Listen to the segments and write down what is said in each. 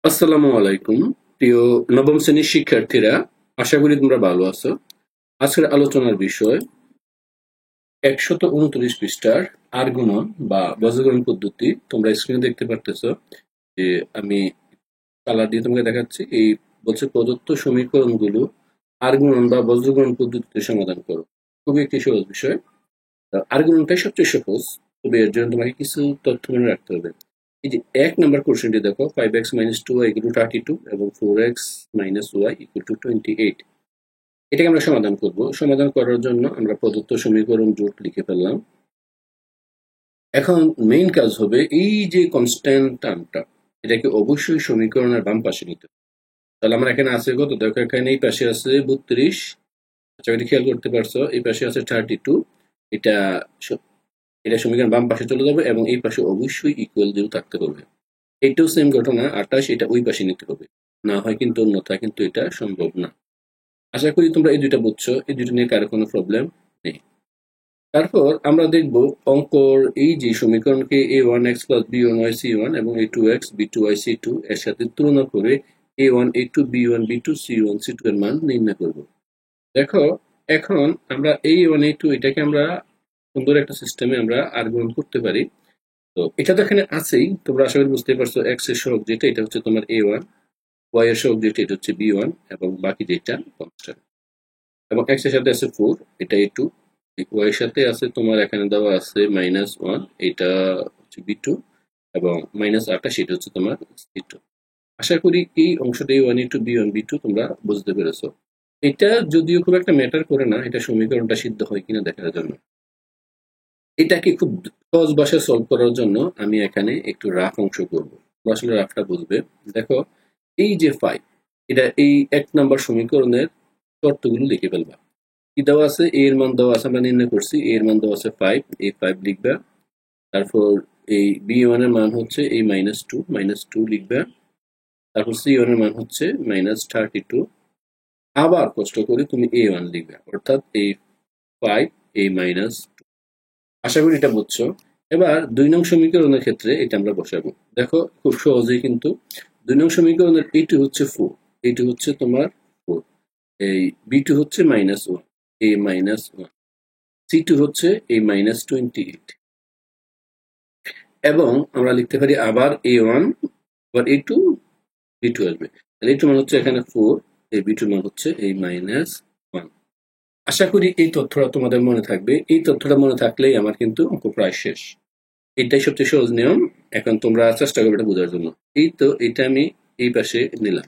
আসসালামু আলাইকুম প্রিয় নবম শ্রেণীর শিক্ষার্থীরা, আশা করি তোমরা ভালো আছো। আজকের আলোচনার বিষয় 129 পৃষ্ঠার আর গুণন বা বজ্রগুণন পদ্ধতি। তোমরা স্ক্রিনে দেখতে পারতেছো যে আমি কালার দিয়ে তোমাকে দেখাচ্ছি। এই বলছে প্রদত্ত সমীকরণগুলো আর গুণন বা বজ্রগুণন পদ্ধতিতে সমাধান করো। খুবই একটি সহজ বিষয়। আর গুণনটাই সবচেয়ে সহজ, তবে এর জন্য তোমাকে কিছু তথ্য মনে রাখতে হবে। এই যে 1 নম্বর কোশ্চেনটি দেখো, 5x - 2y = 32 এবং 4x - y = 28। এটাকে আমরা সমাধান করব। সমাধান করার জন্য আমরা প্রদত্ত সমীকরণ জোট লিখে ফেললাম। এখন মেইন কাজ হবে এই যে কনস্ট্যান্ট টার্মটা, এটাকে অবশ্যই সমীকরণের বাম পাশে নিতে হবে। তাহলে আমরা এখানে আছে কত দেখো, এখানে এই পাশে আছে 32। আচ্ছা, এটা খেয়াল করতে পারছো, এই পাশে আছে 32। এটা এটা সমীকরণ বাম পাশে চলে যাবে এবং এই পাশে অবশ্যই ইকুয়াল 0 থাকতে হবে। এটাও সেম ঘটনা, 28 এটা ওই পাশে নিতে হবে, না হয় কিন্তু অন্যথা কিন্তু এটা সম্ভব না। আশা করি তোমরা এই দুইটা বুঝছো, এই দুটো নিয়ে কারো কোনো প্রবলেম নেই। তারপর আমরা দেখব অঙ্কর এই যে সমীকরণকে a1x + b1y c1 এবং a2x b2y c2 এর সাথে তুলনা করে a1 a2 b1 b2 c1 c2 এর মান নির্ণয় করব। দেখো, এখন আমরা a1 a2 এটাকে আমরা সুন্দর একটা সিস্টেমে আমরা আর্গুমেন্ট করতে পারি। তো এটা তো এখানে আছেই, তোমরা আশা করি বুঝতে পারছো। এক্স এর সহগ যেটা, এটা হচ্ছে তোমার a1, ওয়াই এর সহগ যেটা, এটা হচ্ছে b1 এবং বাকি যেটা কনস্ট্যান্ট। এবং এক্স এর সাথে আছে 4, এটা a2। ওয়াই এর সাথে আছে তোমার এখানে দেওয়া আছে -1, এটা হচ্ছে b2 এবং -28, এটা হচ্ছে তোমার c2। আশা করি এই অংশটা a1 a2 b1 b2 তোমরা বুঝতে পেরেছো। এটা যদিও খুব একটা ম্যাটার করে না, এটা সমীকরণটা সিদ্ধ হয় কিনা দেখার জন্য। এটাকে খুব সহজ ভাষায় সলভ করার জন্য আমি এখানে একটু রাফ অংশ করব। আসলে রাফটা বুঝবে। দেখো, এই যে 5, এটা এই 1 নম্বর সমীকরণের শর্তগুলো লিখে ফেলবা। কি দেওয়া আছে, এ এর মান দেওয়া আছে, আমরা নির্ণয় করছি। এ এর মান দেওয়া আছে 5, এই 5 লিখবা। তারপর এই b1 এর মান হচ্ছে এই -2 লিখবা। তারপর c1 এর মান হচ্ছে -32। আবার কষ্ট করে তুমি a1 লিখবা, অর্থাৎ এই 5 এই -2। আশা করি এটা বুঝছো। এবার 2 নং সমীকরণের ক্ষেত্রে এটা আমরা বসাবো। দেখো, খুব সহজেই কিন্তু 2 নং সমীকরণের এইটি হচ্ছে 4, এইটি হচ্ছে তোমার 4, এই b2 হচ্ছে -1, এই -1, c2 হচ্ছে এই -28 এবং আমরা লিখতে পারি আবার a1, আবার a2, b2 আসবে। তাহলে a2 মান হচ্ছে এখানে 4, এই b2 মান হচ্ছে এই -1। আশা করি এই তথ্যটা তোমাদের মনে থাকবে। এই তথ্যটা মনে থাকলেই আমার কিন্তু অঙ্ক প্রায় শেষ। এটাই সবচেয়ে সহজ নিয়ম। এখন তোমরা চেষ্টা করবে এটা বোঝার জন্য। এই তো এটা আমি এই পাশে নিলাম,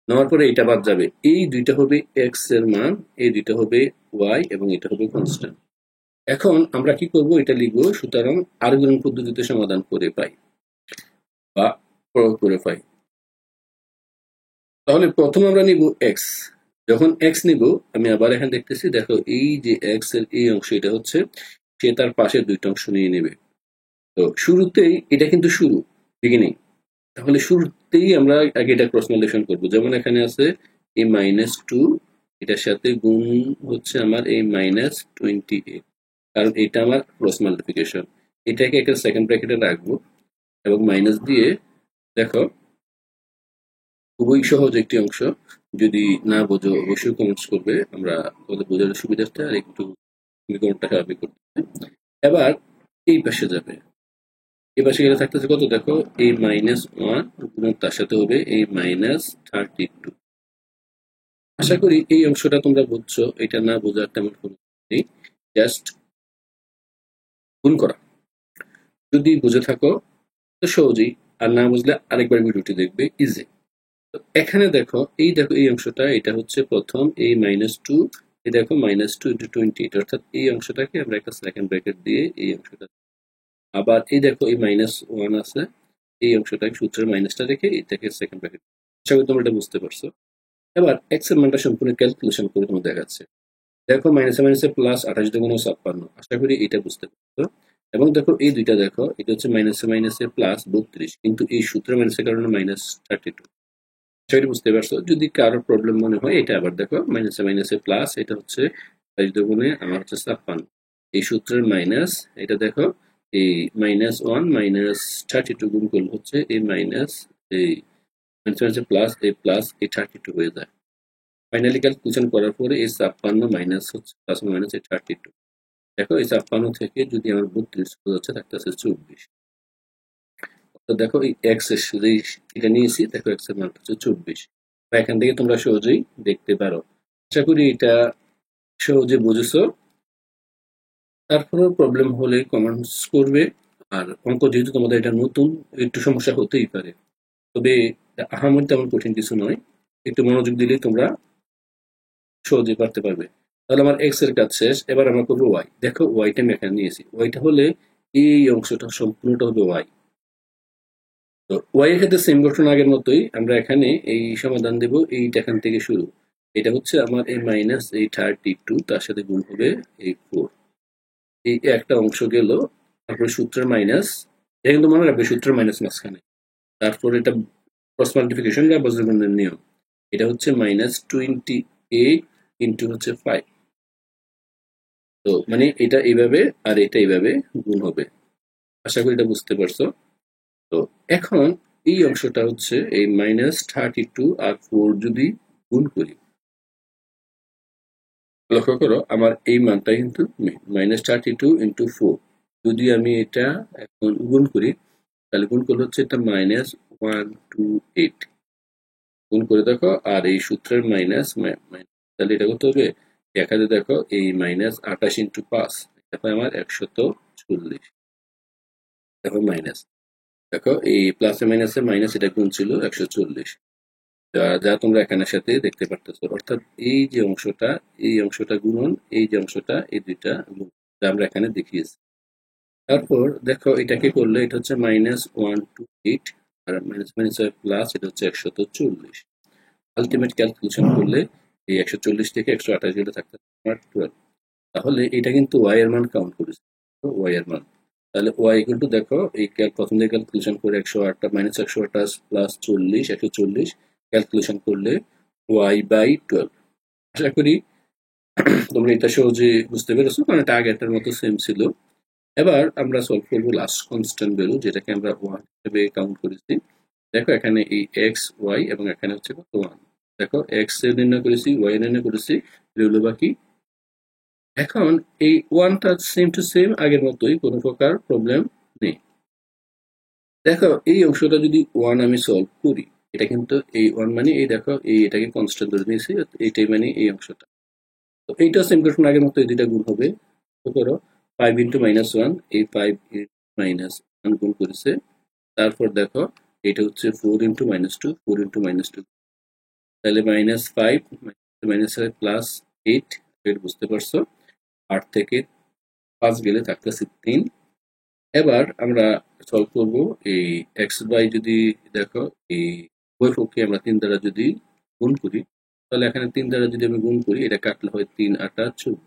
নেওয়ার পরে এটা বাদ যাবে। এই দুইটা হবে এক্স এর মান, এই দুইটা হবে ওয়াই এবং এটা হবে কনস্ট্যান্ট। এখন আমরা কি করব, এটা লিখবো। সুতরাং আর গুণন পদ্ধতিতে সমাধান করে পাই বা প্রয়োগ করে পাই। তাহলে প্রথম আমরা নিব এক্স। যখন এক্স নিব, আমি আবার এখানে দেখতেছি, দেখো এই যে এক্স এর এই অংশ, এটা হচ্ছে সে তার পাশের দুইটা অংশ নিয়ে নেবে। তো শুরুতেই এটা কিন্তু শুরু, বিগিনিং। তাহলে শুরুতেই আমরা আগে এটা ক্রস মাল্টিপ্লিকেশন করবো। যেমন এখানে আছে এই -2, এটার সাথে গুণ হচ্ছে আমার এই -28, কারণ এটা আমার ক্রস মাল্টিপ্লিকেশন। এটাকে একটা সেকেন্ড ব্র্যাকেটে রাখবো এবং মাইনাস দিয়ে, দেখো খুবই সহজ একটি অংশ। যদি না বোঝো অবশ্যই কমেন্টস করবে, আমরা তোমাদের বোঝার সুবিধার্থে আর একটু সমীকরণটা স্বাভাবিক করতে। এবার এই পাশে যাবে, এই পাশে গেলে থাকতেছে কত, দেখো এই -1 এবং তার সাথে হবে এই -32। আশা করি এই অংশটা তোমরা বুঝছো। এটা না বোঝার তেমন কোনো নেই, জাস্ট গুণ করা। যদি বুঝে থাকো তো সহজেই, আর না বুঝলে আরেকবার ভিডিওটি দেখবে, ইজি। তো এখানে দেখো, এই অংশটা, এটা হচ্ছে প্রথম এই -2, এই দেখো -2 × 28, অর্থাৎ এই অংশটাকে আমরা একটা সেকেন্ড ব্র্যাকেট দিয়ে এই অংশটা, আবার এই দেখো এই -1 আছে, এই অংশটাকে সূত্রের মাইনাসটা রেখে এটাকে সেকেন্ড ব্র্যাকেট। আশা করি তোমরা এটা বুঝতে পারছো। এবার এক্স এর মানটা সম্পূর্ণ ক্যালকুলেশন করে তোমার দেখাচ্ছে। দেখো মাইনাসে মাইনাসে প্লাস 28×56, আশা করি এটা বুঝতে পারছো। এবং দেখো এই দুইটা, দেখো এটা হচ্ছে মাইনাসে মাইনাসে প্লাস 32, কিন্তু এই সূত্রের মাইনাসের কারণে -32। আশা করি বুঝতে পারছো। যদি কারো প্রবলেম মনে হয়, এটা আবার দেখো মাইনাসে মাইনাসে প্লাস, এটা হচ্ছে 28 আমার হচ্ছে 56, এই সূত্রের মাইনাস, এটা দেখো এই -1 -32 গুণ করলে হচ্ছে এই মাইনাস এই মাইনাস প্লাস এই 32 হয়ে যায়। ফাইনালি ক্যালকুলেশন করার পরে এই 56 মাইনাস হচ্ছে প্লাস মাইনাস এই 32। দেখো এই 56 থেকে যদি আমার 32 চলে যাচ্ছে থাকতেছে 24। তো দেখো এই এক্স এর যেই এটা নিয়েছি, দেখো এক্স এর মান হচ্ছে 24। বা এখান থেকে তোমরা সহজেই দেখতে পারো। আশা করি এটা সহজে বুঝেছো। তারপরেও প্রবলেম হলে কমেন্টস করবে। আর অঙ্ক যেহেতু তোমাদের এটা নতুন, একটু সমস্যা হতেই পারে, তবে আহামরি তেমন কঠিন কিছু নয়। একটু মনোযোগ দিলেই তোমরা সহজে পারতে পারবে। তাহলে আমার এক্স এর কাজ শেষ, এবার আমরা করবো ওয়াই। দেখো ওয়াইটা আমি এখানে নিয়েছি, ওয়াইটা হলে এই অংশটা সম্পূর্ণটা হবে ওয়াই। তো ওয়াই এর ক্ষেত্রে সেম ঘটনা আগের মতোই, আমরা এখানে এই সমাধান দেব। এইটা এখান থেকে শুরু, এটা হচ্ছে আমার এই মাইনাস এই 32, তার সাথে গুণ হবে এই 4। এই একটা অংশ গেল, তারপরে সূত্রের মাইনাস, এটা কিন্তু মনে রাখবে সূত্রের মাইনাস মাঝখানে। তারপর এটা ক্রস মাল্টিপ্লিকেশন বা বজ্রগুণনের নিয়ম, এটা হচ্ছে -28 ইন্টু হচ্ছে 5। তো মানে এটা এইভাবে আর এটা এইভাবে গুণ হবে। আশা করি এটা বুঝতে পারছো। তো এখন এই অংশটা হচ্ছে এই -32 আর 4 যদি গুণ করি, লক্ষ্য করো আমার এই মানটা কিন্তু -32 ইন্টু 4। যদি আমি এটা এখন গুণ করি, তাহলে গুণ করলে হচ্ছে এটা -128। গুণ করে দেখো, আর এই সূত্রের মাইনাস, তাহলে এটা কত হবে? এখানে দেখো এই -28 ইন্টু 5, এটা পাই আমার 140। দেখো মাইনাস, দেখো এই প্লাসে মাইনাসে মাইনাস, এটা গুণ ছিল 140। যা যা তোমরা এখানের সাথে দেখতে পারতেছো। অর্থাৎ এই যে অংশটা, এই অংশটা গুণন, এই যে অংশটা, এই দুইটা গুণ, যা আমরা এখানে দেখিয়েছি। তারপর দেখো এটাকে করলে এটা হচ্ছে -128, আর মাইনাস মাইনাস প্লাস, এটা হচ্ছে 140। আলটিমেট ক্যালকুলেশন করলে এই 140 থেকে 128 গেলে থাকতে আমার 12। তাহলে এটা কিন্তু ওয়াই এর মান কাউন্ট করেছে, ওয়াই এর মান। তাহলে ওয়াই ইকুয়াল টু, দেখো এই প্রথম দিয়ে ক্যালকুলেশন করে 128 -128 প্লাস 40, 140 ক্যালকুলেশন করলে y/12। আশা করি তোমরা এটা সহজে বুঝতে পেরেছো, কারণ এটা আগেরটার মতো সেম ছিল। এবার আমরা সলভ করবো লাস্ট কনস্ট্যান্ট ভ্যালু, যেটাকে আমরা 1 হিসেবে কাউন্ট করেছি। দেখো এখানে এই এক্স ওয়াই এবং এখানে হচ্ছে কত 1। দেখো এক্স এর নির্ণয় করেছি, ওয়াই নির্ণয় করেছি, রইল বাকি। এখন এই ওয়ানটা সেম টু সেম আগের মতোই, কোনো প্রকার প্রবলেম নেই। দেখো এই অংশটা যদি ওয়ান আমি সলভ করি, এটা কিন্তু এই ওয়ান মানে এই দেখো এই এটাকে কনস্ট্যান্ট ধরে নিয়েছি, এইটাই মানে এই অংশটা। তো এইটা সেম ঘটনা আগের মতো, এই দুইটা গুণ হবে। তো করো 5 ইন্টু -1, এই 5 -1 গুণ করেছে। তারপর দেখো এটা হচ্ছে 4 ইন্টু -2, 4 ইন্টু -2, তাহলে -5 -5 প্লাস 8। বুঝতে পারছো? 8 থেকে 5 গেলে থাকতেছে 3। এবার আমরা সলভ করব এই এক্স বাই, যদি দেখো এই উভয় পক্ষে আমরা 3 দ্বারা যদি গুণ করি, তাহলে এখানে 3 দ্বারা যদি আমি গুণ করি, এটা কাটলে হয় 3 8 24।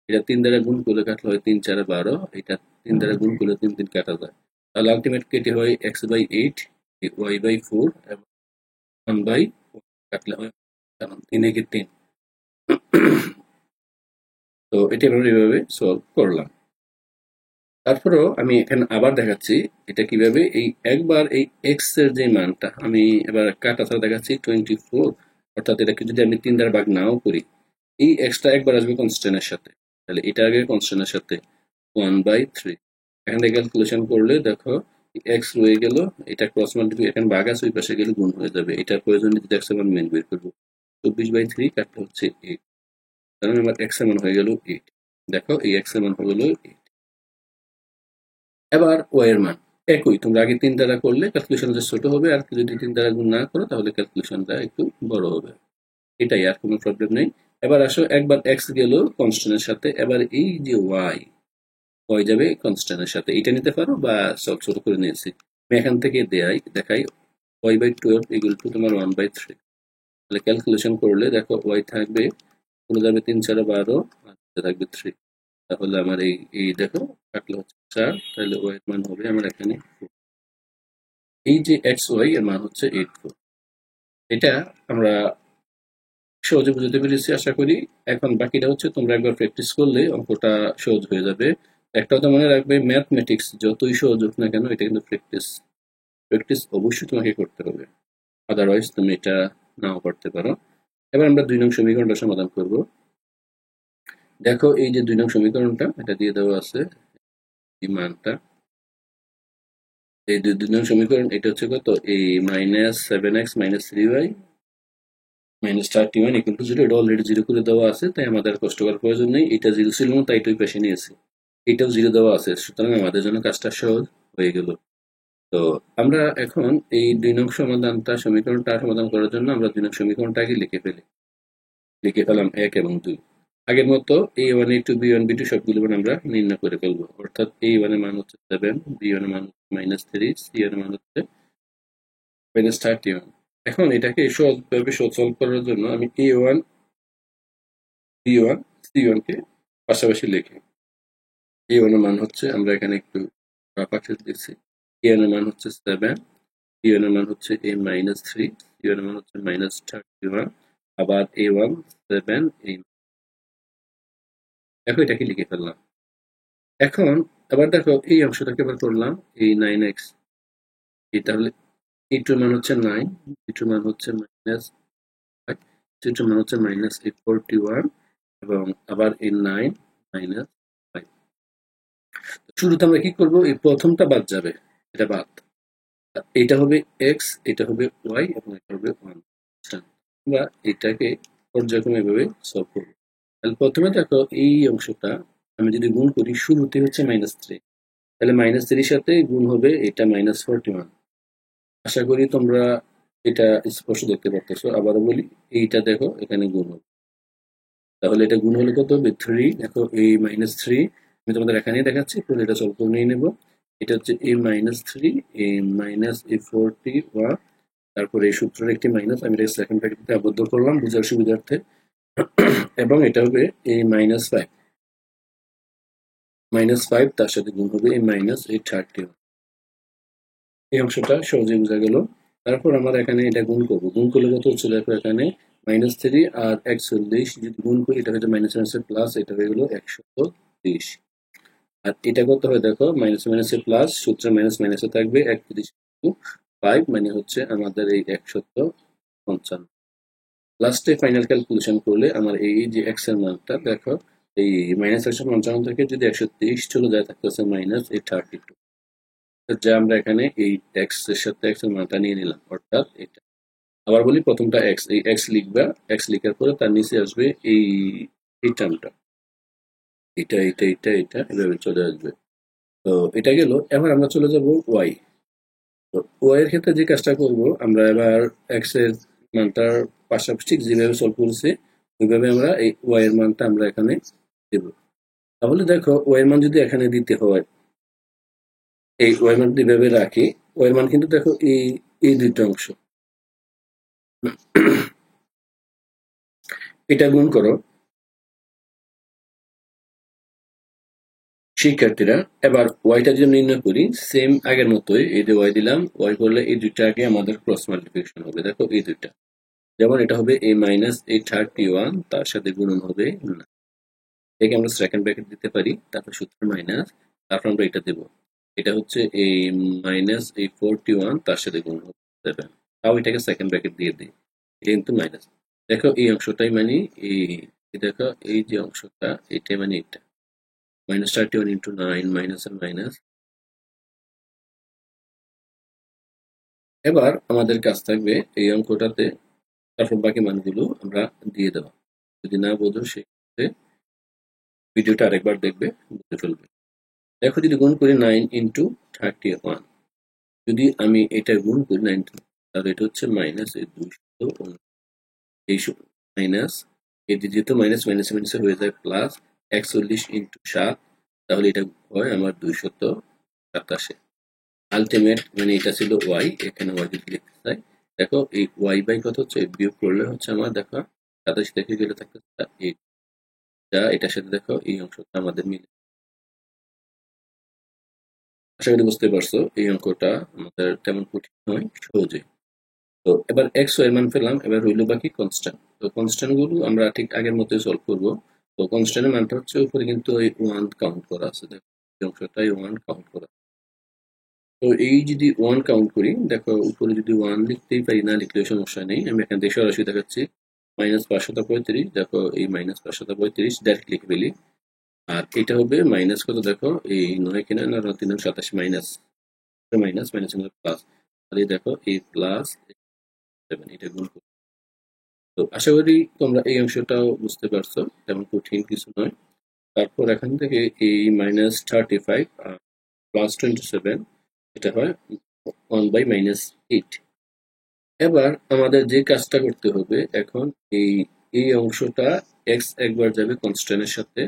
এটা 3 দ্বারা গুণ করলে কাটলে হয় 3 4 12। এটা 3 দ্বারা গুণ করলে 3 3 কাটা যায়। তাহলে আলটিমেট কেটে হয় x/8, y/4 এবং 1/, কাটলে হয় কারণ 3 একে 3। তো এটি আমরা এইভাবে সলভ করলাম। তারপরেও আমি এখানে আবার দেখাচ্ছি এটা কিভাবে। এই একবার এই এক্স এর যে মানটা আমি এবার কাটা ছাড়া দেখাচ্ছি 24। অর্থাৎ এটাকে যদি আমি 3 দ্বারা ভাগ নাও করি, এই এক্সটা একবার আসবে কনস্ট্যান্টের সাথে, তাহলে এটা আগে কনস্ট্যান্টের সাথে 1/3। এখান থেকে ক্যালকুলেশন করলে দেখো এক্স রয়ে গেল, এটা ক্রস মাল্টিপ্লাই, এখানে ভাগ আছে, ওই পাশে গেলে গুণ হয়ে যাবে। এটার প্রয়োজন যদি এক্স এর মান মেন বের করবো, 24/3 কাটতে হচ্ছে 8, কারণ আমার এক্স এর মান হয়ে গেল 8। দেখো এই এক্স এর মান হয়ে গেল 8। এবার ওয়াই এর মান একই, তোমরা আগে 3 দ্বারা করলে ক্যালকুলেশনটা ছোট হবে, আর যদি 3 দ্বারা গুণ না করো তাহলে ক্যালকুলেশনটা একটু বড় হবে। এটাই, আর কোনো প্রবলেম নেই। এবার আসো, একবার এক্স গেল কনস্ট্যান্টের সাথে, এবার এই যে ওয়াই, ওয়াই যাবে কনস্ট্যান্টের সাথে। এটা নিতে পারো বা সব ছোট করে নিয়েছি আমি এখান থেকে দেখাই। y/12 ইকুয়াল টু তোমার 1/3। তাহলে ক্যালকুলেশন করলে দেখো ওয়াই থাকবে, চলে যাবে 3 4 12, আর থাকবে 3। তাহলে আমার এই এই দেখো কাটলে হচ্ছে 4, তাহলে ওয়াই এর মান হবে আমার এখানে 4। এই যে এক্স ওয়াই এর মান হচ্ছে 84। এটা আমরা সহজে বুঝতে পেরেছি আশা করি। এখন বাকিটা হচ্ছে তোমরা একবার প্র্যাকটিস করলে অঙ্কটা সহজ হয়ে যাবে। একটা কথা মনে রাখবে, ম্যাথমেটিক্স যতই সহজ হোক না কেন, এটা কিন্তু প্র্যাকটিস, প্র্যাকটিস অবশ্যই তোমাকে করতে হবে। আদারওয়াইজ তুমি এটা নাও করতে পারো। এবার আমরা 2 নং সমীকরণটা সমাধান করব। দেখো এই যে 2 নং সমীকরণটা, এটা দিয়ে দেওয়া আছে এই মানটা। এই 2 নং সমীকরণ, এটা হচ্ছে কত, এই -7x - 3y - 31 = 0। এটা অলরেডি 0 করে দেওয়া আছে, তাই আমাদের কষ্ট করার প্রয়োজন নেই। এটা 0 ছিল না, তাই এটাই পাশে নিয়েছি। এটাও 0 দেওয়া আছে, সুতরাং আমাদের জন্য কাজটা সহজ হয়ে গেল। তো আমরা এখন এই 2 নং সমীকরণটা সমাধান করার জন্য আমরা 2 নং সমীকরণটা আগে লিখে ফেলাম 1 এবং 2। আগের মতো a1 a2 b1 b2 সবগুলো মান আমরা নির্ণয় করে ফেলবো। অর্থাৎ a1 এর মান হচ্ছে 7, b1 এর মান হচ্ছে -3, c1 এর মান হচ্ছে -31। এখন এটাকে সহজভাবে সলভ করার জন্য আমি a1 b1 c1 কে পাশাপাশি লিখি। a1 এর মান হচ্ছে, আমরা এখানে একটু পাশে দিচ্ছি, a1 এর মান হচ্ছে 7, b1 এর মান হচ্ছে a -3, c1 এর মান হচ্ছে -31, আবার a1 7 দেখো এটাকে লিখে ফেললাম। এখন আবার দেখো এই অংশটাকে আবার করলাম, এই 9x, তাহলে এটার মান হচ্ছে 9, এটার মান হচ্ছে -5, এটার মান হচ্ছে -41, এবং আবার এই 9 -5। শুরুতে আমরা কি করব, এই প্রথমটা বাদ যাবে, এটা বাদ, এটা হবে x, এটা হবে y, এবং এটা হবে 1। আমরা এটাকে পর্যায়ক্রমে এভাবে সলভ করব। তাহলে প্রথমে দেখো এই অংশটা আমি যদি গুণ করি, শুরুতে হচ্ছে -3, তাহলে -3 সাথে গুণ হবে এটা -41। আশা করি তোমরা এটা স্পষ্ট দেখতে পারতেছো। আবারও বলি, এইটা দেখো এখানে গুণ হবে, তাহলে এটা গুণ হলে কত হবে 3। দেখো এই -3 আমি তোমাদের এখানেই দেখাচ্ছি, তাহলে এটা সলভ করে নিয়ে নেব। এটা হচ্ছে a -3, a -41, তারপরে এই সূত্রের একটি মাইনাস, আমি এটা সেকেন্ড ব্র্যাকেটে আবদ্ধ করলাম বোঝার সুবিধার্থে, এবং এটা হবে এই -5, তার সাথে গুণ হবে এই -31। এই অংশটা সহজে বোঝা গেল। তারপর আমরা এখানে এটা গুণ করবো, গুণ করলে কত হচ্ছে, দেখো এখানে -3 আর 41 যদি গুণ করি, এটা হচ্ছে মাইনাসের প্লাস, এটা হয়ে গেল 130। আর এটা কত হয় দেখো, মাইনাসের প্লাস, সূত্রে মাইনাসে থাকবে, 130/5 মানে হচ্ছে আমাদের এই 155। লাস্টে ফাইনাল ক্যালকুলেশন করলে আমার এই যে এক্স এর মানটা দেখো, এই -155 থেকে যদি 130 চলে যায়, থাকতেছে -32, যা আমরা এখানে এই এক্স এর সাথে এক্স এর মানটা নিয়ে নিলাম, অর্থাৎ এটা। আবার বলি, প্রথমটা এক্স, এই এক্স লিখবা, এক্স লিখার পরে তার নিচে আসবে এই টার্মটা, এটা এভাবে চলে আসবে। তো এটা গেল। এবার আমরা চলে যাব ওয়াই। তো ওয়াই এর ক্ষেত্রে যে কাজটা করব, আমরা এবার এক্স এর মানটার পাশাপাশি যেভাবে সলভ করেছি ওইভাবে আমরা এই ওয়াই এর মানটা আমরা এখানে দেব। তাহলে দেখো ওয়াই এর মান যদি এখানে দিতে হয়, এই ওয়াই মান এইভাবে রাখি, ওয়াই এর মান কিন্তু দেখো এই দুটো অংশ, এটা গুণ করো শিক্ষার্থীরা। এবার ওয়াইটা যদি নির্ণয় করি, সেম আগের মতোই, এই যে ওয়াই দিলাম, ওয়াই করলে এই দুইটাকে আমাদের ক্রস মাল্টিপ্লিকেশন হবে। দেখো এই দুইটা, যেমন এটা হবে a -31, তার সাথে গুণন হবে না, এটাকে আমরা সেকেন্ড ব্র্যাকেট দিতে পারি, তারপর সূত্র মাইনাস, তারপর আমরা এটা দেব, এটা হচ্ছে এই -41, তার সাথে গুণ হবে 7, তাও এটাকে সেকেন্ড ব্র্যাকেট দিয়ে দিই, এটা কিন্তু মাইনাস। দেখো এই অংশটাই মানে দেখো এই যে অংশটা, এটাই মানে এটা -31 × 9, মাইনাস আর মাইনাস। এবার আমাদের কাজ থাকবে এই অঙ্কটাতে তারপর বাকি মানগুলো আমরা দিয়ে দেবো। যদি না বোঝো, সেক্ষেত্রে ভিডিওটা আরেকবার দেখবে, বুঝে ফেলবে। দেখো যদি গুণ করি 9 × 31, যদি আমি এটা গুণ করি 9, তাহলে এটা হচ্ছে মাইনাস এই 200, এই মাইনাস এই যেহেতু মাইনাস মাইনাসে হয়ে যায় প্লাস 41 × 7, তাহলে এটা হয় আমার 287। আলটিমেট মানে এটা ছিল ওয়াই, এখানে ওয়াই যদি লিখতে চাই, দেখো এই ওয়াই বাই কত হচ্ছে, বিয়োগ করলে হচ্ছে আমার দেখো 27 থেকে গেলে থাকতে যা এটার সাথে দেখো এই অংশটা আমাদের মিলে। আশা করি বুঝতে পারছো, এই অঙ্কটা আমাদের তেমন কঠিন নয়, সহজে। তো এবার এক্স ওয়াই মান পেলাম, এবার রইল বাকি কনস্ট্যান্ট। তো কনস্ট্যান্ট গুলো আমরা ঠিক আগের মতোই সলভ করবো। তো কনস্ট্যান্টের মানটা হচ্ছে উপরে কিন্তু এই 1 কাউন্ট করা আছে, দেখো এই অংশটাই 1 কাউন্ট করা। তো এই যদি 1 কাউন্ট করি, দেখো উপরে যদি 1 লিখতেই পারি, না লিখলেও সমস্যা নেই, আমি এখান থেকে সরাসরি দেখাচ্ছি। -535, দেখো এই -535 ডাইরেক্ট লিখে ফেলি। আর এটা হবে মাইনাস কত, দেখো এই 9 কিনা না 3 27, মাইনাস মাইনাস মাইনাস প্লাস, তাহলে দেখো এই প্লাস 7, এটা গুণ করো। তো আশা করি তোমরা এই অংশটাও বুঝতে পারছো, তেমন কঠিন কিছু নয়। তারপর এখান থেকে এই -35 আর +27, এটা হয় 1/-8। এবার আমাদের যে কাজটা করতে হবে এখন, এই এই অংশটা এক্স একবার যাবে কনস্ট্যান্টের সাথে।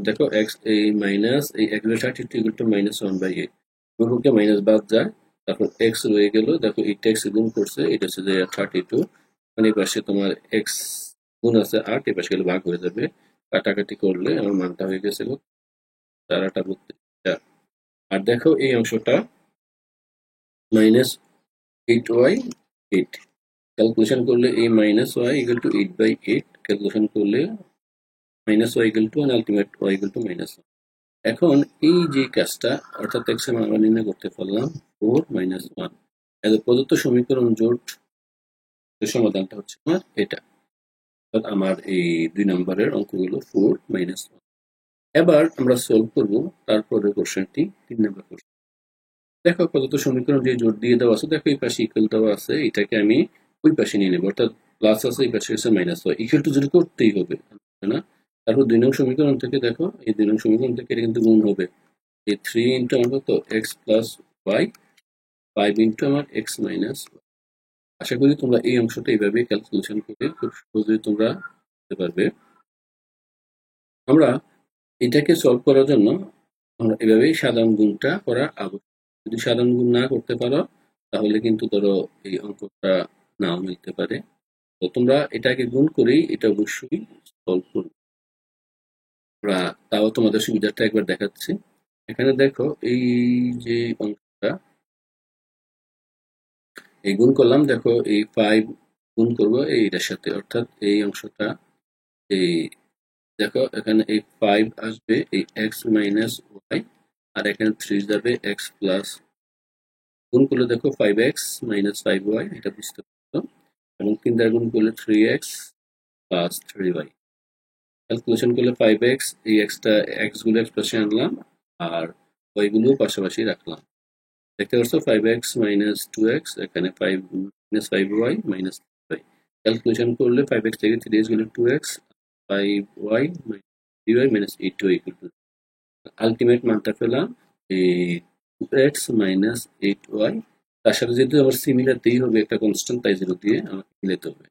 দেখো এক্স এই মাইনাস এই x/32 ইকুয়াল টু -1/8, গুণকে মাইনাস বাদ যায়, তারপর এক্স রয়ে গেল। দেখো এই এক্স গুণ করছে, এটা হচ্ছে যে 32, মানে এই পাশে তোমার এক্স গুণ আছে 8, এই পাশে গেলে ভাগ হয়ে যাবে, কাটাকাটি করলে আমার মানটা হয়ে গেছিল 4×8=32। আর দেখো এই অংশটা -8y/8, ক্যালকুলেশন করলে এই -y=8/8, ক্যালকুলেশন করলে -y=1, আলটিমেট y=-1। এখন এই যে কাজটা, অর্থাৎ x এর মান আমরা নির্ণয় করতে পারলাম 4 - 1। এদের প্রদত্ত সমীকরণ জোট সমাধানটা হচ্ছে আমার এটা, অর্থাৎ আমার এই 2 নম্বরের অঙ্কগুলো 4 - 1। এবার আমরা সলভ করব তারপরের কোশ্চেনটি, 3 নম্বর কোশ্চেন। দেখো প্রদত্ত সমীকরণ যে জোট দিয়ে দেওয়া আছে, দেখো এই পাশে ইকুয়াল দেওয়া আছে, এটাকে আমি ওই পাশে নিয়ে নেব, অর্থাৎ প্লাস আছে এই পাশে আছে মাইনাস, হয় ইকুয়াল টু যদি করতেই হবে, তাই না? তারপর 2 নং সমীকরণ থেকে দেখো, এই 2 নং সমীকরণ থেকে এটা কিন্তু গুণ হবে। এই 3 ইন্টু আমার কত x প্লাস y, 5 ইন্টু আমার x মাইনাস। আশা করি তোমরা এই অংশটা এইভাবে ক্যালকুলেশন করে খুব সহজেই তোমরা করতে পারবে। আমরা এটাকে সলভ করার জন্য আমরা এভাবেই সাধারণ গুণটা করা আবশ্যক। যদি সাধারণ গুণ না করতে পারো, তাহলে কিন্তু ধরো এই অঙ্কটা নাও মিলতে পারে। তো তোমরা এটাকে গুণ করেই এটা অবশ্যই সলভ করবে। আমরা তাও তোমাদের সুবিধাটা একবার দেখাচ্ছি। এখানে দেখো এই যে অঙ্কটা, এই গুণ করলাম, দেখো এই 5 গুণ করবো এইটার সাথে, অর্থাৎ এই অংশটা, এই দেখো এখানে এই 5 আসবে এই x মাইনাস ওয়াই, আর এখানে 3 যাবে x প্লাস, গুণ করলে দেখো 5x মাইনাস 5y, এটা বুঝতে পারছো। এবং 3 দ্বারা গুণ করলে 3x প্লাস 3y, ক্যালকুলেশন করলে 5x, এই xটা x গুলো x পাশে আনলাম, আর y গুলো পাশাপাশি রাখলাম। দেখতে পাচ্ছ 5x মাইনাস 2x, এখানে 5 minus 5y minus 3y, calculation করলে 5x থেকে 3x গেলে 2x, 5y minus 3y minus 8y equal to, ultimate মানটা পেলাম এই 2x মাইনাস 8y। তার সাথে যেহেতু আমার সিমিলার দিয়েই হবে, একটা কনস্ট্যান্ট, তাই 0 দিয়ে আমাকে মিলাতে হবে,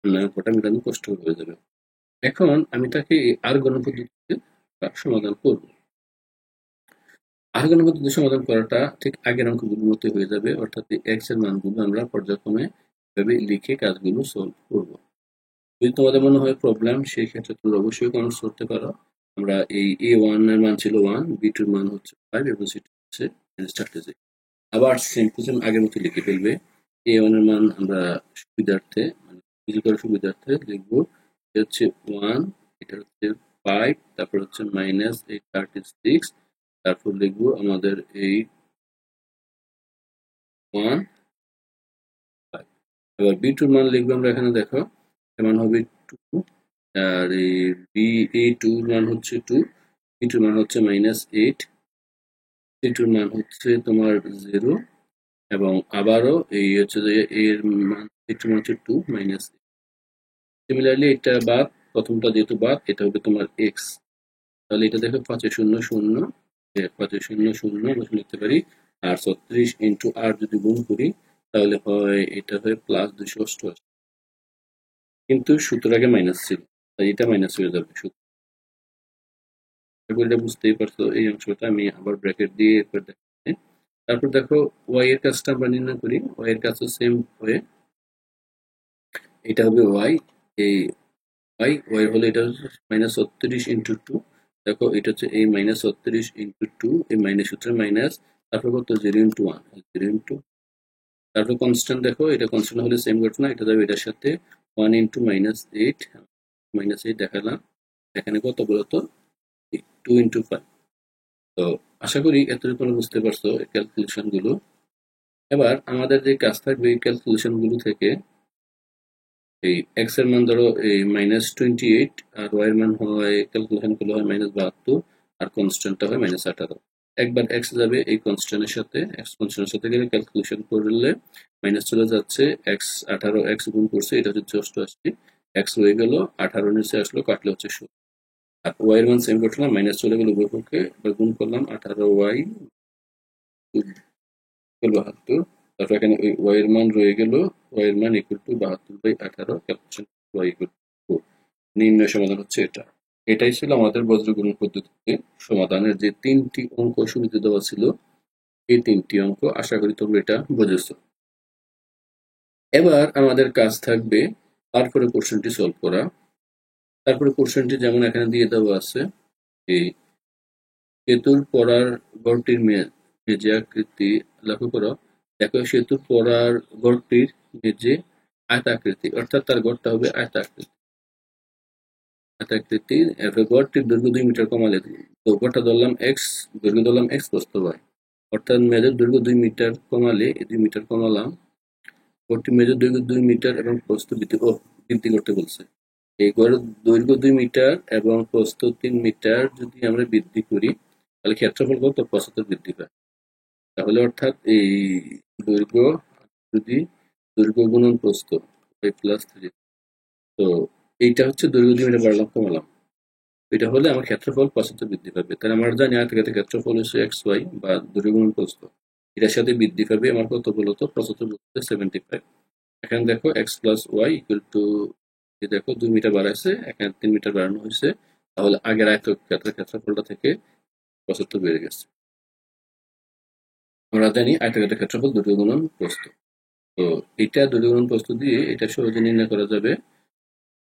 না ওটা মেলানো কষ্ট হয়ে যাবে। এখন আমি তাকে আর গণন পদ্ধতিতে সমাধান করব। আর গণন পদ্ধতিতে সমাধান করাটা ঠিক আগের অঙ্কগুলোর মতো হয়ে যাবে, অর্থাৎ এক্স এর মানগুলো আমরা পর্যায়ক্রমে এভাবে লিখে কাজগুলো সলভ করব। যদি তোমাদের মনে হয় প্রবলেম, সেই ক্ষেত্রে তোমরা অবশ্যই কমেন্টস করতে পারো। আমরা এই a1 এর মান ছিল 1, b2 এর মান হচ্ছে 5 এবং c2 হচ্ছে -36। আবার সেম টু সেম আগের মতো লিখে ফেলবে। a1 এর মান আমরা সুবিধার্থে, মানে ইজি করার সুবিধার্থে লিখবো, এটা হচ্ছে 1, এটা হচ্ছে 5, তারপর হচ্ছে -836, তারপর লিখবো আমাদের এই 1, 5। এবার b2 এর মান লিখবো আমরা এখানে, দেখো এর মান হবে 2, আর এই a2 এর মান হচ্ছে 2, b2 এর মান হচ্ছে -8, c2 এর মান হচ্ছে তোমার 0, এবং আবারও এই হচ্ছে যে এর মান, এটার মান হচ্ছে 2 মাইনাস। সিমিলারলি এটা বাদ, প্রথমটা যেহেতু বাদ, এটা হবে তোমার এক্স, তাহলে এটা দেখো 5 0 0, 5 0 0 আমরা লিখতে পারি। আর 36 ইন্টু আর যদি গুণ করি, তাহলে হয় এটা হয় প্লাস 288, কিন্তু সূত্র আগে মাইনাস ছিল, তাই এটা মাইনাস হয়ে যাবে সূত্র। এটা বুঝতেই পারছো, এই অংশটা আমি আবার ব্র্যাকেট দিয়ে এরপর দেখাচ্ছি। তারপর দেখো ওয়াই এর কাজটা আমরা নির্ণয় করি, ওয়াই এর কাজও সেম হয়ে, এটা হবে ওয়াই, এই ওয়াই হলে এটা -36 ইন্টু 2, দেখো এটা হচ্ছে এই -36 ইন্টু 2, এই মাইনাস সূত্রে মাইনাস, তারপর কত 0 ইন্টু 1, 0 ইন্টু, তারপর কনস্ট্যান্ট, দেখো এটা কনস্ট্যান্ট হলে সেম ঘটনা, এটা যাবে এটার সাথে 1 ইন্টু -8, -8 দেখালাম। এখানে কত বলতো 2 ইন্টু 5, তো আশা করি এতটুকু তোমরা বুঝতে পারছো এই ক্যালকুলেশন গুলো। এবার আমাদের যে কাজ থাকবে এই ক্যালকুলেশন গুলো থেকে এই এক্স এর মান ধরো এই -28, আর ওয়াই এর মান হয় ক্যালকুলেশন করলে হয় -72, আর কনস্ট্যান্টটা হয় -18। একবার এক্স যাবে এই কনস্ট্যান্টের সাথে, এক্স কনস্ট্যান্টের সাথে গেলে ক্যালকুলেশন করলে মাইনাস চলে যাচ্ছে, এক্স 18 এক্স গুণ করছে এটা হচ্ছে 88, এক্স রয়ে গেল 18 নিচে আসলো কাটলে হচ্ছে 16। আর ওয়াই এর মান সেম করলাম, মাইনাস চলে গেল উভয় পক্ষে, এবার গুণ করলাম 18 ওয়াই 72। তারপর এখানে ওই ওয়াই এর মান রয়ে গেল, ওয়াই এর মান equal to 72/18, calculation y equal to 4। নির্ণয় সমাধান হচ্ছে এটা। এটাই ছিল আমাদের বজ্রগুণন পদ্ধতিতে সমাধানের যে 3টি অঙ্ক শুরুতে দেওয়া ছিল, এই 3টি অঙ্ক। আশা করি তোমরা এটা বুঝেছো। এবার আমাদের কাজ থাকবে তারপরে কোশ্চেনটি সলভ করা। তারপরে কোশ্চেনটি যেমন এখানে দিয়ে দেওয়া আছে, এই সেতুর পড়ার ঘরটির মেঝে আকৃতি লক্ষ্য করো। দেখো সেতুর পড়ার ঘরটির মেঝে আয়তাকৃতি, অর্থাৎ তার ঘরটা হবে আয়তাকৃতি। আয়তাকৃতির এবার ঘরটির দৈর্ঘ্য 2 মিটার কমালে, তো ঘরটা ধরলাম এক্স, দৈর্ঘ্য ধরলাম এক্স, প্রস্থ ওয়াই। অর্থাৎ মেঝের দৈর্ঘ্য 2 মিটার কমালে, 2 মিটার কমালাম, ঘরটির মেঝের দৈর্ঘ্য 2 মিটার এবং প্রস্থ বৃদ্ধি করতে বলছে। এই ঘরের দৈর্ঘ্য 2 মিটার এবং প্রস্থ 3 মিটার যদি আমরা বৃদ্ধি করি, তাহলে ক্ষেত্রফল কত? 75 বৃদ্ধি পায়। তাহলে অর্থাৎ এই দৈর্ঘ্য যদি দৈর্ঘ্য গুণন প্রস্থ +3, তো এইটা হচ্ছে দৈর্ঘ্য 2 মিটার বাড়ালাম কমালাম, এটা হলে আমার ক্ষেত্রফল 75 বৃদ্ধি পাবে। তাহলে আমরা জানি আয়তক্ষেত্রের ক্ষেত্রফল হচ্ছে এক্স ওয়াই বা দৈর্ঘ্য গুণন প্রস্থ, এটার সাথে বৃদ্ধি পাবে আমার কত বলতো? 75 বলতে 75। এখানে দেখো x plus y equal to, দেখো 2 মিটার বাড়াইছে, এখানে 3 মিটার বাড়ানো হয়েছে, তাহলে আগের আয়তক্ষেত্রের ক্ষেত্রফলটা থেকে 75 বেড়ে গেছে। আমরা জানি আয়তক্ষেত্রের ক্ষেত্রফল দৈর্ঘ্য গুণন প্রস্থ, তো এটা দৈর্ঘ্য গুণন প্রস্থ দিয়ে এটা সহজে নির্ণয় করা যাবে।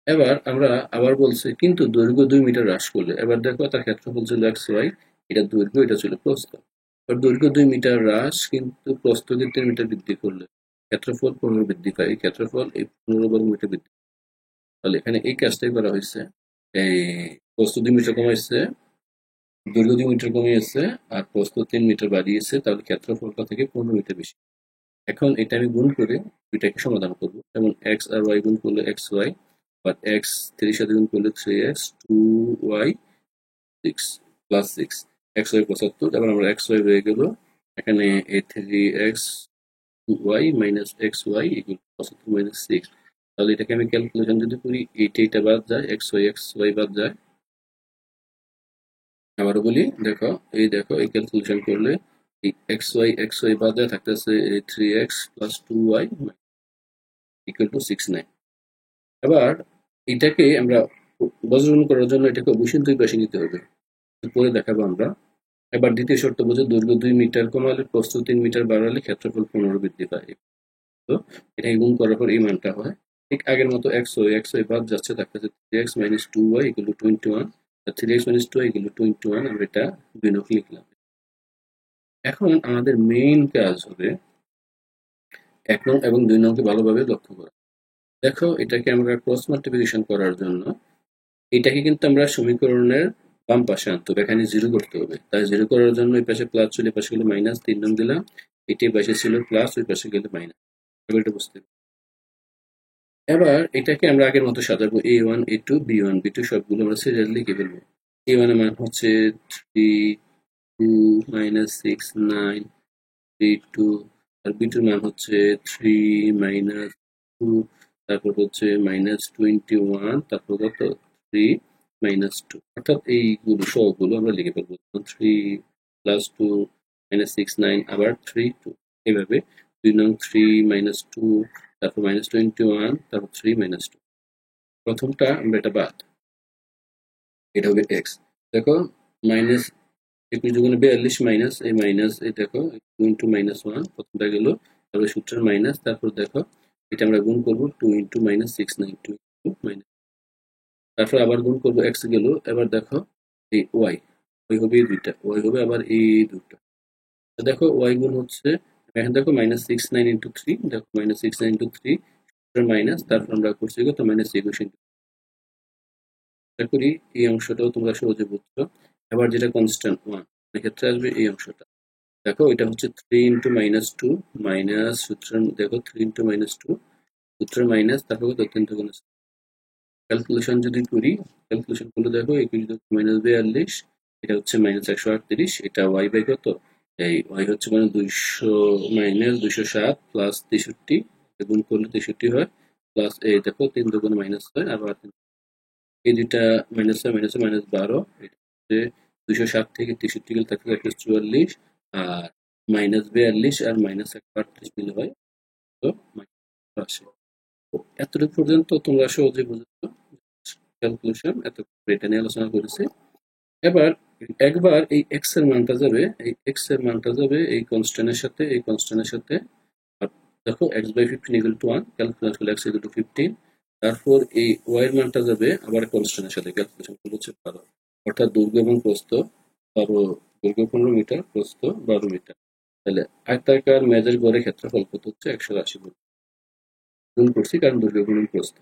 এবার আমরা আবার বলছে কিন্তু দৈর্ঘ্য 2 মিটার হ্রাস করলে, এবার দেখো তার ক্ষেত্রফল ছিল এক্স ওয়াই, এটা দৈর্ঘ্য, এটা ছিল প্রস্থ। এবার দৈর্ঘ্য 2 মিটার হ্রাস কিন্তু প্রস্থকে 3 মিটার বৃদ্ধি করলে ক্ষেত্রফল 15 বৃদ্ধি পায়, এই ক্ষেত্রফল এই 15 বর্গ মিটার বৃদ্ধি। তাহলে এখানে এই কাজটাই করা হয়েছে, এই প্রস্থ 2 মিটার কমাইছে, দৈর্ঘ্য 2 মিটার কমিয়েছে, আর প্রস্থ 3 মিটার বাড়িয়েছে, তাহলে ক্ষেত্রফলটা থেকে 15 মিটার বেশি। এখন এটা আমি গুণ করে দুইটাকে সমাধান করব, যেমন এক্স আর ওয়াই গুণ করলে এক্স ওয়াই, বা এক্স 3 সাথে গুণ করলে 3x 2y 6 plus 6, x Y 75। এবার আমরা এক্স ওয়াই রয়ে গেল, এখানে এই 3x 2y minus x y ইকুয়াল 75 মাইনাস 6। তাহলে এটাকে আমি ক্যালকুলেশন যদি করি, এইটা বাদ যায়, এক্স ওয়াই বাদ যায়। আবারও বলি, দেখো এই দেখো এই ক্যালকুলেশন করলে এই এক্স ওয়াই বাদ যায়, থাকতেছে 3x plus 2y equal to 6/9। এবার এটাকে আমরা বজ্রগুণ করার জন্য এটাকে অবশ্যই 2 পাশে নিতে হবে, পরে দেখাবো আমরা। এবার দ্বিতীয় শর্ত বলছে দৈর্ঘ্য 2 মিটার কমালে প্রস্থ 3 মিটার বাড়ালে ক্ষেত্রফল 15 বৃদ্ধি পায়। তো এটাকে গুণ করার পর এই মানটা হয়। ঠিক আগের মতো এক্স ওয়াই বাদ যাচ্ছে, থাকতেছে 3x minus 2y equal to 21, 3x minus 2y equal to 21, আমরা এটা 2 নখ লিখলাম। এখন আমাদের মেইন কাজ হবে 1 নং এবং 2 নংকে ভালোভাবে লক্ষ্য করা। দেখো এটাকে আমরা ক্রস মাল্টিপ্লিকেশন করার জন্য এটাকে কিন্তু আমরা সমীকরণের বাম পাশে আনতে হবে, এখানে 0 করতে হবে। তাই 0 করার জন্য এই পাশে প্লাস ছিল, এই পাশে গেলে মাইনাস, 3 নং দিলাম, এটি পাশে ছিল প্লাস, ওই পাশে গেলে মাইনাস। এটা বুঝতে হবে। এবার এটাকে আমরা আগের মতো সাজাবো, a1 a2 b1 b2 সবগুলো আমরা সিরিয়াল লিখে ফেলবো। a1 এর মান হচ্ছে 3 2 মাইনাস 6 9 3 2, আর b2 মান হচ্ছে 3 মাইনাস 2, তারপর হচ্ছে মাইনাস 21, তারপর কত 3 মাইনাস 2, অর্থাৎ এইগুলো সবগুলো আমরা লিখে ফেলবো। 3 প্লাস 2 মাইনাস 6 9 আবার 3 2, এইভাবে 2 নং 3 মাইনাস 2, তারপর মাইনাস 21, তারপর 3 মাইনাস 2। প্রথমটা আমরা এটা বাদ, এটা হবে এক্স। দেখো মাইনাস 21 দুগুণে 42 মাইনাস এই মাইনাস, এই দেখো 2 ইন্টু মাইনাস 1, প্রথমটা গেল, তারপরে সূত্রের মাইনাস, তারপর দেখো এটা আমরা গুণ করবো 2 ইন্টু মাইনাস 6 9, 2 ইন্টু মাইনাস, তারপর আবার গুণ করবো এক্স গেল। এবার দেখো এই ওয়াই, ওই হবে এই দুইটা, ওয়াই হবে আবার এই দুটো। দেখো ওয়াই গুণ হচ্ছে, এখানে দেখো -6 9 ইন্টু 3, দেখো -6 9 ইন্টু 3 মাইনাস, তারপর আমরা করছি কত -21 ইন্টু। আশা করি এই অংশটাও তোমরা সহজে বুঝছো। এবার যেটা কনস্ট্যান্ট 1, ক্ষেত্রে আসবে এই অংশটা। দেখো এটা হচ্ছে 3 ইন্টু মাইনাস টু মাইনাস সূত্র, দেখো 3 ইন্টু মাইনাস টু সূত্র মাইনাস, তারপর কত 3 দুগুণ। ক্যালকুলেশন যদি করি, ক্যালকুলেশন করলে দেখো 21 মাইনাস 42, এটা হচ্ছে মাইনাস 138, এটা ওয়াই বাই কত, এই ওয়াই হচ্ছে মানে 200 মাইনাস 207 প্লাস 63, গুণ করলে 63 হয়, প্লাস এই দেখো 3 দুগুণ মাইনাস হয়, আবার এই দুইটা মাইনাস হয়, মাইনাস মাইনাস 12, এটা হচ্ছে 207 থেকে 63 গেলে থাকে 144, আর মাইনাস 42 আর মাইনাস 138 মিলে হয় তো মাইনাস 80। এতটুকু পর্যন্ত তোমরা সহজে বুঝেছো ক্যালকুলেশন, এত এটা নিয়ে আলোচনা করেছি। এবার একবার এই এক্স এর মানটা যাবে, এই এক্স এর মানটা যাবে এই কনস্ট্যান্টের সাথে, এই কনস্ট্যান্টের সাথে। আর দেখো x by 15 equal to 1, calculate করলে এক্স ইকুয়াল টু 15। তারপর এই ওয়াই এর মানটা যাবে আবার কনস্ট্যান্টের সাথে, ক্যালকুলেশন করলে হচ্ছে 12, অর্থাৎ দৈর্ঘ্য এবং প্রস্থ 12, দৈর্ঘ্য 15 মিটার, প্রস্থ 12 মিটার। তাহলে আয়তাকার মেজের গড়ের ক্ষেত্রফল কত হচ্ছে 180 বর্গ। গুণ করছি কারণ দৈর্ঘ্য গুণ প্রস্থ।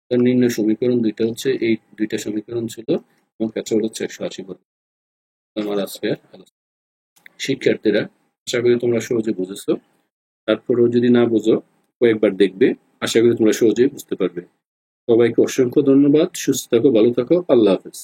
তার নির্ণয় সমীকরণ দুইটা হচ্ছে, এই দুইটা সমীকরণ ছিল এবং ক্ষেত্রফল হচ্ছে 180 বর্গ। আমার আজকের আলোচনা। শিক্ষার্থীরা, আশা করি তোমরা সহজে বুঝেছো। তারপরেও যদি না বোঝো কয়েকবার দেখবে, আশা করি তোমরা সহজেই বুঝতে পারবে। সবাইকে অসংখ্য ধন্যবাদ। সুস্থ থাকো, ভালো থাকো, আল্লাহ হাফেজ।